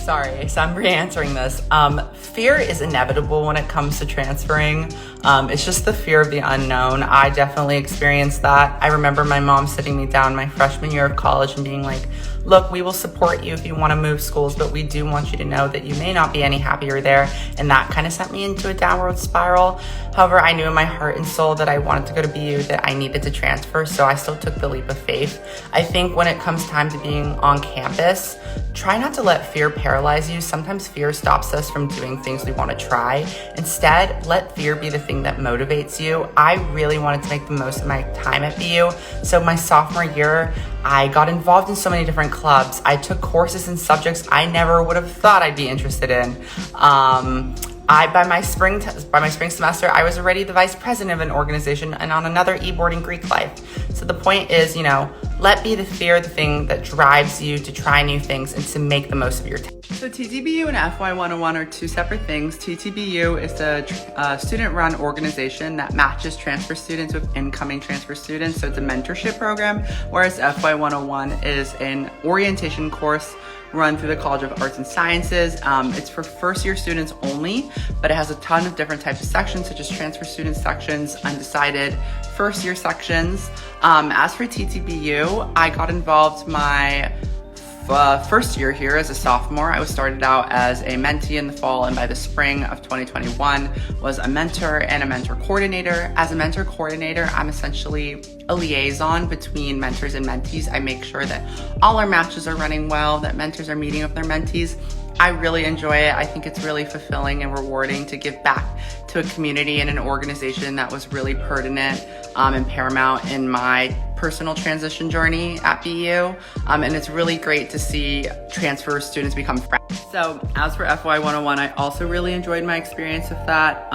Sorry, so I'm re-answering this. Fear is inevitable when it comes to transferring. It's just the fear of the unknown. I definitely experienced that. I remember my mom sitting me down my freshman year of college and being like, look, we will support you if you want to move schools, but we do want you to know that you may not be any happier there. And that kind of sent me into a downward spiral. However, I knew in my heart and soul that I wanted to go to BU, that I needed to transfer, so I still took the leap of faith. I think when it comes time to being on campus, try not to let fear paralyze you. Sometimes fear stops us from doing things we want to try. Instead, let fear be the thing that motivates you. I really wanted to make the most of my time at BU. So my sophomore year, I got involved in so many different clubs. I took courses in subjects I never would have thought I'd be interested in. By my spring semester, I was already the vice president of an organization and on another e-board in Greek life. So the point is, let be the fear the thing that drives you to try new things and to make the most of your time. So TTBU and FY 101 are two separate things. TTBU is a student-run organization that matches transfer students with incoming transfer students. So it's a mentorship program, whereas FY 101 is an orientation course run through the College of Arts and Sciences. It's for first-year students only, but it has a ton of different types of sections, such as transfer student sections, undecided, first-year sections. As for TTBU, I got involved my first year here as a sophomore. I was started out as a mentee in the fall, and by the spring of 2021 was a mentor and a mentor coordinator. As a mentor coordinator, I'm essentially a liaison between mentors and mentees. I make sure that all our matches are running well, that mentors are meeting with their mentees. I really enjoy it. I think it's really fulfilling and rewarding to give back to a community and an organization that was really pertinent and paramount in my personal transition journey at BU. And it's really great to see transfer students become friends. So as for FY 101, I also really enjoyed my experience with that.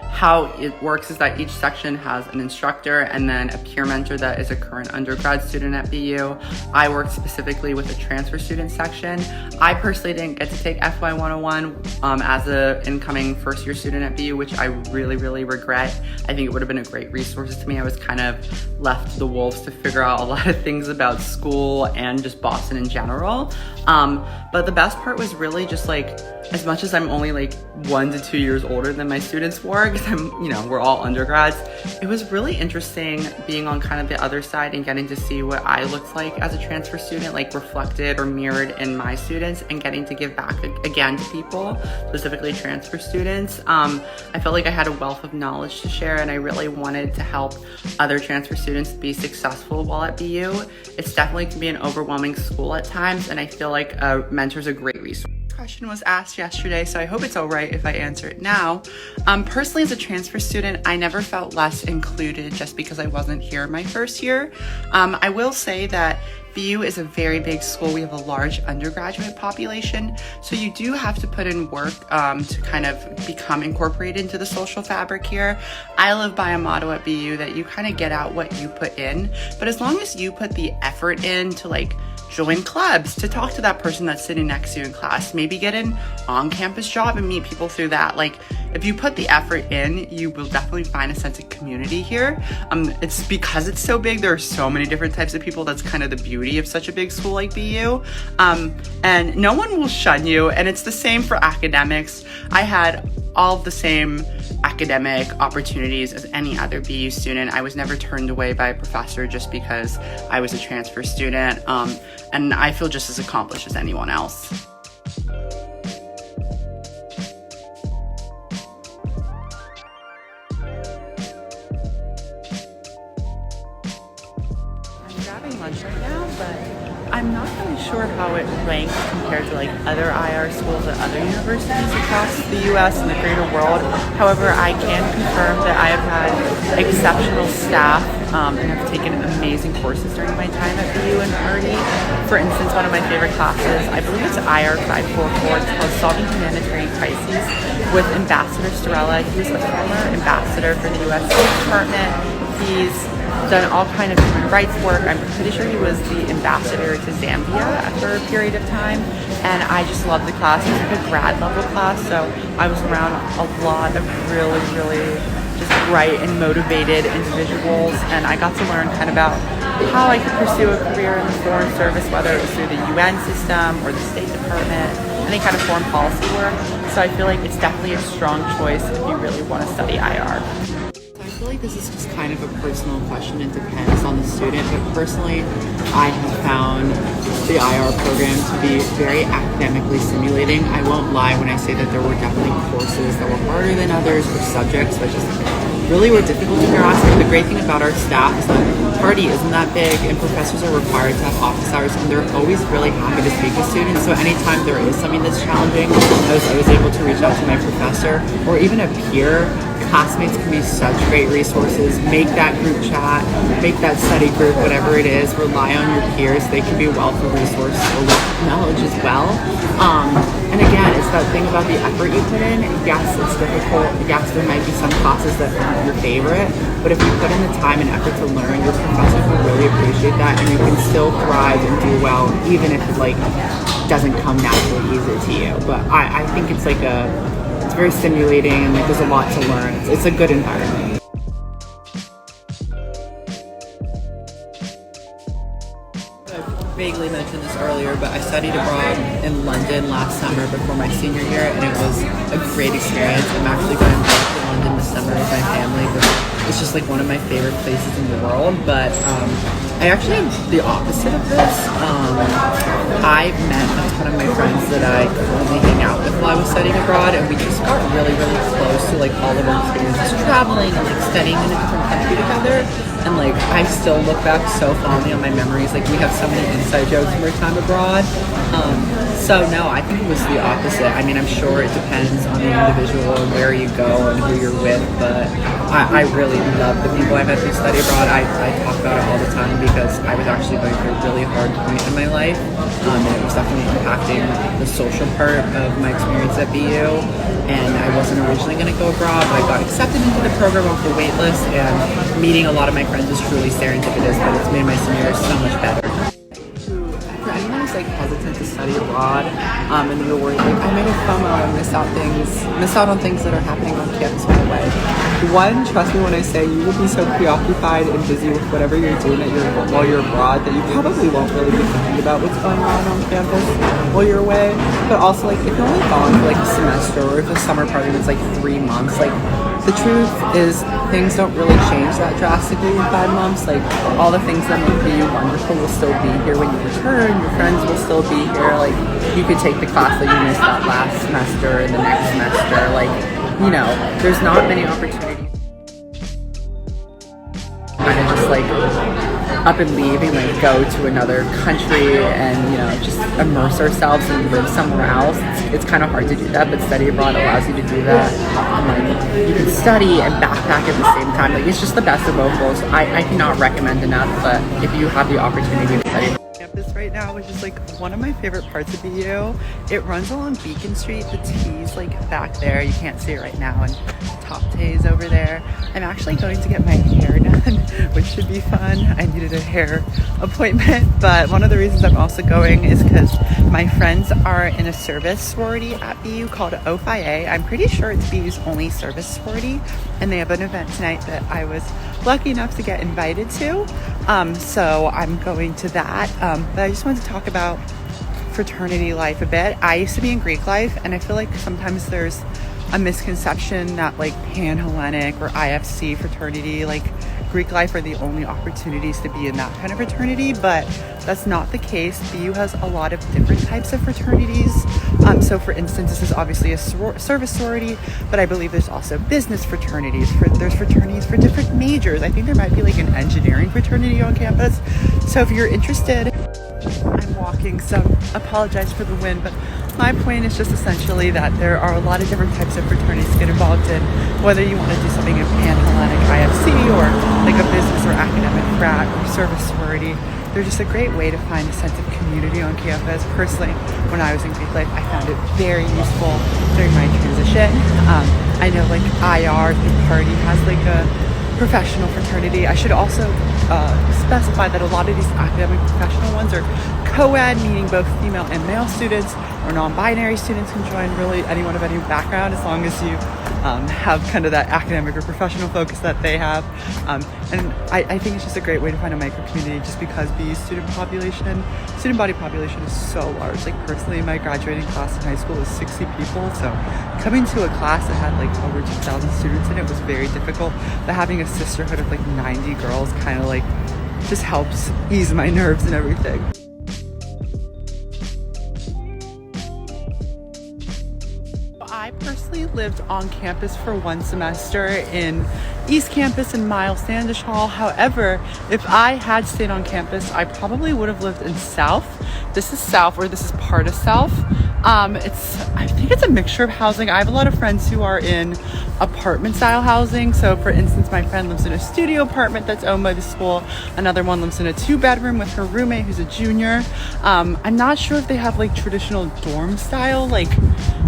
How it works is that each section has an instructor and then a peer mentor that is a current undergrad student at BU. I worked specifically with the transfer student section. I personally didn't get to take FY 101 as an incoming first year student at BU, which I really, really regret. I think it would have been a great resource to me. I was kind of left to the wolves to figure out a lot of things about school and just Boston in general. But the best part was really just as much as I'm only 1 to 2 years older than my students were, because we're all undergrads, it was really interesting being on kind of the other side and getting to see what I looked like as a transfer student, reflected or mirrored in my students, and getting to give back again to people, specifically transfer students. I felt like I had a wealth of knowledge to share, and I really wanted to help other transfer students be successful while at BU. It's definitely can be an overwhelming school at times, and I feel like a mentor's a great resource. Question was asked yesterday, so I hope it's all right if I answer it now. Personally, as a transfer student, I never felt less included just because I wasn't here my first year. I will say that BU is a very big school. We have a large undergraduate population, so you do have to put in work to kind of become incorporated into the social fabric here. I live by a motto at BU that you kind of get out what you put in, but as long as you put the effort in to join clubs, to talk to that person that's sitting next to you in class, maybe get an on-campus job and meet people through that. If you put the effort in, you will definitely find a sense of community here. It's because it's so big, there are so many different types of people. That's kind of the beauty of such a big school like BU. And no one will shun you, and it's the same for academics. I had all of the same academic opportunities as any other BU student. I was never turned away by a professor just because I was a transfer student, and I feel just as accomplished as anyone else. I'm grabbing lunch right now, but I'm not really sure how it ranks compared to other IR schools at other universities across the US and the greater world. However, I can confirm that I have had exceptional staff and have taken amazing courses during my time at BU and RD. For instance, one of my favorite classes, I believe it's IR 544, it's called Solving Humanitarian Crises with Ambassador Storella. He was a former ambassador for the US State Department. He's done all kind of human rights work. I'm pretty sure he was the ambassador to Zambia for a period of time, and I just loved the class. It was a grad level class, so I was around a lot of really, really just bright and motivated individuals, and I got to learn kind of about how I could pursue a career in the foreign service, whether it was through the UN system or the State Department. any kind of foreign policy work. So I feel like it's definitely a strong choice if you really want to study IR. I feel like this is just kind of a personal question. It depends on the student, but personally, I have found the IR program to be very academically stimulating. I won't lie when I say that there were definitely courses that were harder than others or subjects that just really were difficult to grasp. But the great thing about our staff is that party isn't that big and professors are required to have office hours and they're always really happy to speak with students. So anytime there is something that's challenging, I was always able to reach out to my professor or even a peer. Classmates can be such great resources. Make that group chat, make that study group, whatever it is. Rely on your peers. They can be a wealth of resource or knowledge as well. And again, it's that thing about the effort you put in. Yes, it's difficult. Yes, there might be some classes that aren't your favorite, but if you put in the time and effort to learn, your professors will really appreciate that, and you can still thrive and do well, even if it doesn't come naturally easy to you. But I think it's it's very stimulating and there's a lot to learn. It's a good environment. I vaguely mentioned this earlier, but I studied abroad in London last summer before my senior year, and it was a great experience. I'm actually going back to London this summer with my family. It's just one of my favorite places in the world, but I actually am the opposite of this. I met a ton of my friends that I currently hang out with while I was studying abroad, and we just got really, really close to all of our experiences traveling and studying in a different country together. And I still look back so fondly on my memories. We have so many inside jokes from our time abroad. So no, I think it was the opposite. I mean, I'm sure it depends on the individual and where you go and who you're with, but I really love the people I met through study abroad. I talk about it all the time because I was actually going through a really hard point in my life, and it was definitely impacting the social part of my experience at BU. And I wasn't originally going to go abroad, but I got accepted into the program off the wait list, and meeting a lot of my friends is truly serendipitous, but it's made my senior year so much better. For anyone who's hesitant to study abroad, and you're worried I might have FOMO and miss out on things that are happening on campus right away. One, trust me when I say you will be so preoccupied and busy with whatever you're doing while you're abroad that you probably won't really be thinking about what's going on campus while you're away. But also if you're only gone for a semester or if a summer program is 3 months, the truth is things don't really change that drastically in 5 months. All the things that make you wonderful will still be here when you return. Your friends will still be here. You could take the class that you missed that last semester and the next semester. There's not many opportunities. Kind of just up and leave and go to another country and just immerse ourselves and live somewhere else. It's kind of hard to do that, but study abroad allows you to do that. And, you can study and backpack at the same time. It's just the best of both worlds. I cannot recommend enough, but if you have the opportunity to study campus right now, which is one of my favorite parts of BU. It runs along Beacon Street. The T's back there. You can't see it right now, and Top T's over there. I'm actually going to get my hair done, which should be fun. I needed a hair appointment, but one of the reasons I'm also going is because my friends are in a service sorority at BU called O5A. I'm pretty sure it's BU's only service sorority, and they have an event tonight that I was lucky enough to get invited to. So I'm going to that. But I just wanted to talk about fraternity life a bit. I used to be in Greek life, and I feel sometimes there's a misconception that Pan-Hellenic or IFC fraternity, Greek life are the only opportunities to be in that kind of fraternity, but that's not the case. BU has a lot of different types of fraternities. So for instance, this is obviously a service sorority, but I believe there's also business fraternities. There's fraternities for different majors. I think there might be an engineering fraternity on campus. So if you're interested, I'm walking, so apologize for the wind, but my point is just essentially that there are a lot of different types of fraternities to get involved in, whether you want to do something in Pan-Hellenic IFC or a business or academic frat or service sorority. They're just a great way to find a sense of community on campus. Personally, when I was in Greek life, I found it very useful during my transition. I know IR, the party, has a professional fraternity. I should also specify that a lot of these academic professional ones are co-ed, meaning both female and male students, or non-binary students can join. Really anyone of any background, as long as you have kind of that academic or professional focus that they have. And I think it's just a great way to find a micro community just because BU student body population is so large. Like personally, my graduating class in high school was 60 people. So coming to a class that had like over 2,000 students in it was very difficult. But having a sisterhood of like 90 girls kind of like just helps ease my nerves and everything. I personally lived on campus for one semester in East Campus in Miles Standish Hall. However, if I had stayed on campus, I probably would have lived in South. This is South, or this is part of South. I think it's a mixture of housing. I have a lot of friends who are in apartment style housing. So for instance, my friend lives in a studio apartment that's owned by the school. Another one lives in a 2-bedroom with her roommate who's a junior. I'm not sure if they have like traditional dorm style like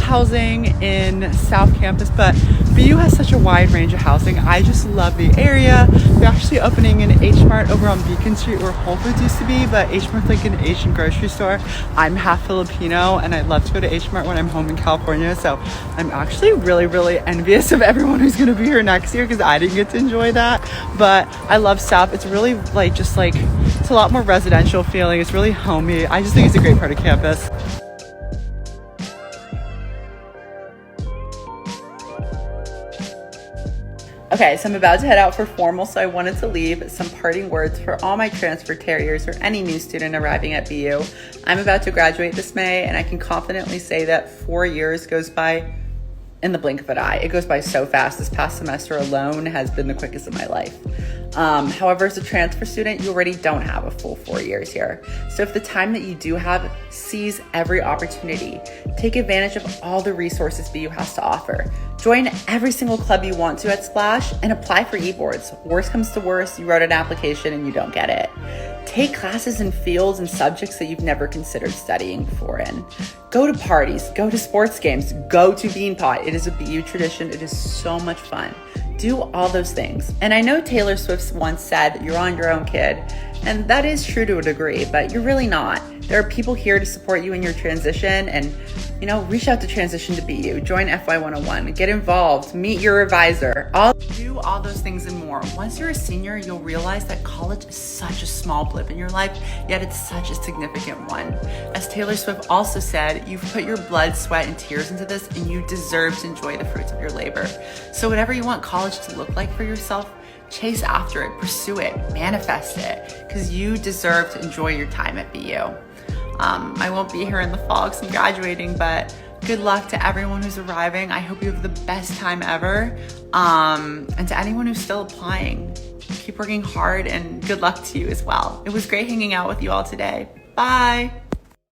housing in South Campus, but BU has such a wide range of housing. I just love the area. They're actually opening an H Mart over on Beacon Street where Whole Foods used to be, but H Mart's like an Asian grocery store. I'm half Filipino and I love to go to H Mart when I'm home in California, so I'm actually really envious of everyone who's going to be here next year because I didn't get to enjoy that. But I love South. It's really like just like it's a lot more residential feeling. It's really homey. I just think it's a great part of campus. Okay, so I'm about to head out for formal, so I wanted to leave some parting words for all my transfer terriers or any new student arriving at BU. I'm about to graduate this May, and I can confidently say that 4 years goes by in the blink of an eye. It goes by so fast. This past semester alone has been the quickest of my life. However, as a transfer student, you already don't have a full 4 years here. So if the time that you do have, seize every opportunity. Take advantage of all the resources BU has to offer. Join every single club you want to at Splash and apply for e-boards. Worst comes to worst, you wrote an application and you don't get it. Take classes in fields and subjects that you've never considered studying before in. Go to parties, go to sports games, go to Beanpot. It is a BU tradition. It is so much fun. Do all those things. And I know Taylor Swift once said that you're on your own, kid. And that is true to a degree, but you're really not. There are people here to support you in your transition and, reach out to Transition to BU, join FY 101, get involved, meet your advisor, do all those things and more. Once you're a senior, you'll realize that college is such a small blip in your life, yet it's such a significant one. As Taylor Swift also said, you've put your blood, sweat, and tears into this, and you deserve to enjoy the fruits of your labor. So whatever you want college to look like for yourself, chase after it, pursue it, manifest it, because you deserve to enjoy your time at BU. I won't be here in the fall because I'm graduating, but good luck to everyone who's arriving. I hope you have the best time ever. And to anyone who's still applying, keep working hard and good luck to you as well. It was great hanging out with you all today. Bye.